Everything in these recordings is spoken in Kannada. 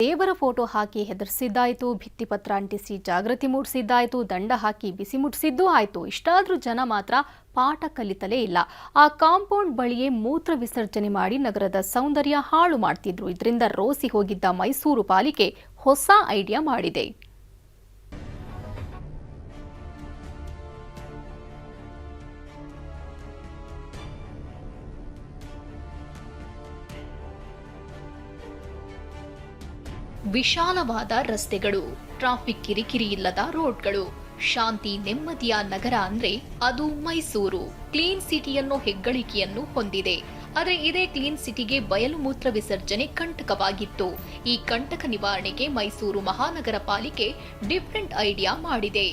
ದೇವರ ಫೋಟೋ ಹಾಕಿ ಹೆದರಿಸಿದ್ದಾಯಿತು, ಭಿತ್ತಿಪತ್ರ ಅಂಟಿಸಿ ಜಾಗೃತಿ ಮೂಡಿಸಿದ್ದಾಯಿತು, ದಂಡ ಹಾಕಿ ಬಿಸಿ ಮುಟ್ಟಿಸಿದ್ದೂ ಆಯಿತು. ಇಷ್ಟಾದ್ರೂ ಜನ ಮಾತ್ರ ಪಾಠ ಕಲಿತಲೇ ಇಲ್ಲ. ಆ ಕಾಂಪೌಂಡ್ ಬಳಿಯೇ ಮೂತ್ರ ವಿಸರ್ಜನೆ ಮಾಡಿ ನಗರದ ಸೌಂದರ್ಯ ಹಾಳು ಮಾಡ್ತಿದ್ರು. ಇದರಿಂದ ರೋಸಿ ಹೋಗಿದ್ದ ಮೈಸೂರು ಪಾಲಿಕೆ ಹೊಸ ಐಡಿಯಾ ಮಾಡಿದೆ. ವಿಶಾಲವಾದ ರಸ್ತೆಗಳು, ಟ್ರಾಫಿಕ್ ಕಿರಿಕಿರಿ ಇಲ್ಲದ ರೋಡ್ಗಳು, ಶಾಂತಿ ನೆಮ್ಮದಿಯ ನಗರ ಅಂದ್ರೆ ಅದು ಮೈಸೂರು. ಕ್ಲೀನ್ ಸಿಟಿಯನ್ನು ಹೆಗ್ಗಳಿಕೆಯನ್ನು ಹೊಂದಿದೆ. ಆದರೆ ಇದೇ ಕ್ಲೀನ್ ಸಿಟಿಗೆ ಬಯಲು ಮೂತ್ರ ವಿಸರ್ಜನೆ ಕಂಟಕವಾಗಿತ್ತು. ಈ ಕಂಟಕ ನಿವಾರಣೆಗೆ ಮೈಸೂರು ಮಹಾನಗರ ಪಾಲಿಕೆ ಡಿಫರೆಂಟ್ ಐಡಿಯಾ ಮಾಡಿದೆ.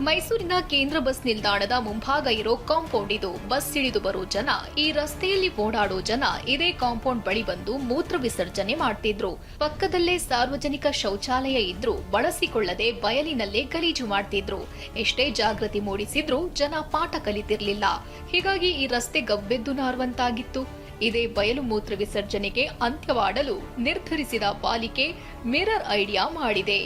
ಮೈಸೂರಿನ ಕೇಂದ್ರ ಬಸ್ ನಿಲ್ದಾಣದ ಮುಂಭಾಗ ಇರೋ ಕಾಂಪೌಂಡ್ ಇದು. ಬಸ್ ಇಳಿದು ಬರೋ ಜನ, ಈ ರಸ್ತೆಯಲ್ಲಿ ಓಡಾಡೋ ಜನ ಇದೇ ಕಾಂಪೌಂಡ್ ಬಳಿ ಬಂದು ಮೂತ್ರ ವಿಸರ್ಜನೆ ಮಾಡ್ತಿದ್ರು. ಪಕ್ಕದಲ್ಲೇ ಸಾರ್ವಜನಿಕ ಶೌಚಾಲಯ ಇದ್ರೂ ಬಳಸಿಕೊಳ್ಳದೆ ಬಯಲಿನಲ್ಲೇ ಗಲೀಜು ಮಾಡ್ತಿದ್ರು. ಎಷ್ಟೇ ಜಾಗೃತಿ ಮೂಡಿಸಿದ್ರೂ ಜನ ಪಾಠ ಕಲಿತಿರ್ಲಿಲ್ಲ. ಹೀಗಾಗಿ ಈ ರಸ್ತೆ ಗಬ್ಬೆದ್ದು ನಾರುವಂತಾಗಿತ್ತು. ಇದೇ ಬಯಲು ಮೂತ್ರ ವಿಸರ್ಜನೆಗೆ ಅಂತ್ಯವಾಡಲು ನಿರ್ಧರಿಸಿದ ಪಾಲಿಕೆ ಮಿರರ್ ಐಡಿಯಾ ಮಾಡಿದೆ.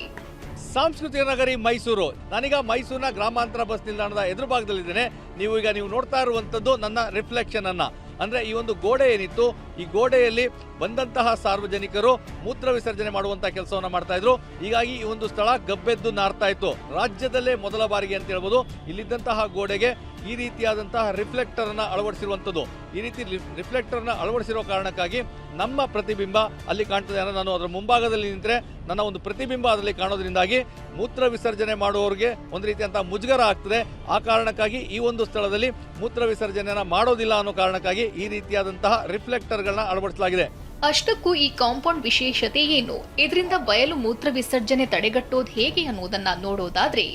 ಸಾಂಸ್ಕೃತಿಕ ನಗರಿ ಮೈಸೂರು. ನಾನೀಗ ಮೈಸೂರಿನ ಗ್ರಾಮಾಂತರ ಬಸ್ ನಿಲ್ದಾಣದ ಎದುರು ಭಾಗದಲ್ಲಿದ್ದೇನೆ. ನೀವು ನೋಡ್ತಾ ಇರುವಂತದ್ದು ನನ್ನ ರಿಫ್ಲೆಕ್ಷನ್ ಅನ್ನ, ಅಂದ್ರೆ ಈ ಒಂದು ಗೋಡೆ ಏನಿತ್ತು, ಈ ಗೋಡೆಯಲ್ಲಿ ಬಂದಂತಹ ಸಾರ್ವಜನಿಕರು ಮೂತ್ರ ವಿಸರ್ಜನೆ ಮಾಡುವಂತಹ ಕೆಲಸವನ್ನ ಮಾಡ್ತಾ ಇದ್ರು. ಹೀಗಾಗಿ ಈ ಒಂದು ಸ್ಥಳ ಗಬ್ಬೆದ್ದು ನಾರ್ತಾ ಇತ್ತು. ರಾಜ್ಯದಲ್ಲೇ ಮೊದಲ ಬಾರಿಗೆ ಅಂತ ಹೇಳ್ಬೋದು ಇಲ್ಲಿದ್ದಂತಹ ಗೋಡೆಗೆ ಈ ರೀತಿಯಾದಂತಹ ರಿಫ್ಲೆಕ್ಟರ್ ಅನ್ನ ಅಳವಡಿಸಿರುವಂತದ್ದು. ಈ ರೀತಿ ರಿಫ್ಲೆಕ್ಟರ್ ನ ಅಳವಡಿಸಿರೋ ಕಾರಣಕ್ಕಾಗಿ ನಮ್ಮ ಪ್ರತಿಬಿಂಬ ಅಲ್ಲಿ ಕಾಣ್ತದೆ. ನಾನು ಅದರ ಮುಂಭಾಗದಲ್ಲಿ ನಿಂತರೆ ನನ್ನ ಒಂದು ಪ್ರತಿಬಿಂಬ ಅದರಲ್ಲಿ ಕಾಣೋದ್ರಿಂದಾಗಿ ಮೂತ್ರ ವಿಸರ್ಜನೆ ಮಾಡುವವರಿಗೆ ಒಂದು ರೀತಿಯಂತಹ ಮುಜುಗರ ಆಗ್ತದೆ. ಆ ಕಾರಣಕ್ಕಾಗಿ ಈ ಒಂದು ಸ್ಥಳದಲ್ಲಿ ಮೂತ್ರ ವಿಸರ್ಜನೆಯನ್ನ ಮಾಡೋದಿಲ್ಲ ಅನ್ನೋ ಕಾರಣಕ್ಕಾಗಿ ಈ ರೀತಿಯಾದಂತಹ ರಿಫ್ಲೆಕ್ಟರ್ ಗಳನ್ನ ಅಳವಡಿಸಲಾಗಿದೆ. ಅಷ್ಟಕ್ಕೂ ಈ ಕಾಂಪೌಂಡ್ ವಿಶೇಷತೆ ಏನು, ಇದರಿಂದ ಬಯಲು ಮೂತ್ರ ವಿಸರ್ಜನೆ ತಡೆಗಟ್ಟೋದು ಹೇಗೆ ಅನ್ನೋದನ್ನ ನೋಡೋದಾದ್ರೆ,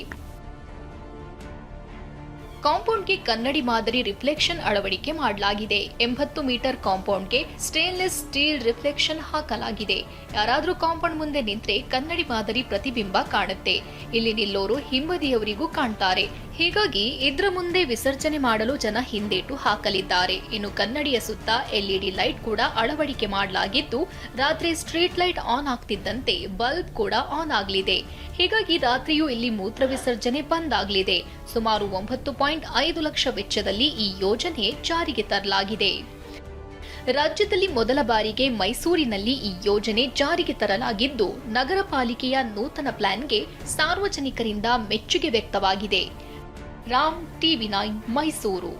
ಕಾಂಪೌಂಡ್ಗೆ ಕನ್ನಡಿ ಮಾದರಿ ರಿಫ್ಲೆಕ್ಷನ್ ಅಳವಡಿಕೆ ಮಾಡಲಾಗಿದೆ. 80 ಮೀಟರ್ ಕಾಂಪೌಂಡ್ಗೆ ಸ್ಟೇನ್ಲೆಸ್ ಸ್ಟೀಲ್ ರಿಫ್ಲೆಕ್ಷನ್ ಹಾಕಲಾಗಿದೆ. ಯಾರಾದ್ರೂ ಕಾಂಪೌಂಡ್ ಮುಂದೆ ನಿಂತ್ರೆ ಕನ್ನಡಿ ಮಾದರಿ ಪ್ರತಿಬಿಂಬ ಕಾಣುತ್ತೆ. ಇಲ್ಲಿ ನಿಲ್ಲೋರು ಹಿಂಬದಿಯವರಿಗೂ ಕಾಣ್ತಾರೆ. ಹೀಗಾಗಿ ಇದ್ರ ಮುಂದೆ ವಿಸರ್ಜನೆ ಮಾಡಲು ಜನ ಹಿಂದೇಟು ಹಾಕಲಿದ್ದಾರೆ. ಇನ್ನು ಕನ್ನಡಿಯ ಸುತ್ತ LED ಲೈಟ್ ಕೂಡ ಅಳವಡಿಕೆ ಮಾಡಲಾಗಿದ್ದು, ರಾತ್ರಿ ಸ್ಟ್ರೀಟ್ ಲೈಟ್ ಆನ್ ಆಗ್ತಿದ್ದಂತೆ ಬಲ್ಬ್ ಕೂಡ ಆನ್ ಆಗಲಿದೆ. ಹೀಗಾಗಿ ರಾತ್ರಿಯೂ ಇಲ್ಲಿ ಮೂತ್ರ ವಿಸರ್ಜನೆ ಬಂದ್ ಆಗಲಿದೆ. ಸುಮಾರು 9.5 ಲಕ್ಷ ವೆಚ್ಚದಲ್ಲಿ ಈ ಯೋಜನೆ ಜಾರಿಗೆ ತರಲಾಗಿದೆ. ರಾಜ್ಯದಲ್ಲಿ ಮೊದಲ ಬಾರಿಗೆ ಮೈಸೂರಿನಲ್ಲಿ ಈ ಯೋಜನೆ ಜಾರಿಗೆ ತರಲಾಗಿದ್ದು, ನಗರ ಪಾಲಿಕೆಯ ನೂತನ ಪ್ಲಾನ್ಗೆ ಸಾರ್ವಜನಿಕರಿಂದ ಮೆಚ್ಚುಗೆ ವ್ಯಕ್ತವಾಗಿದೆ. ರಾಮ್, TV9 ಮೈಸೂರು.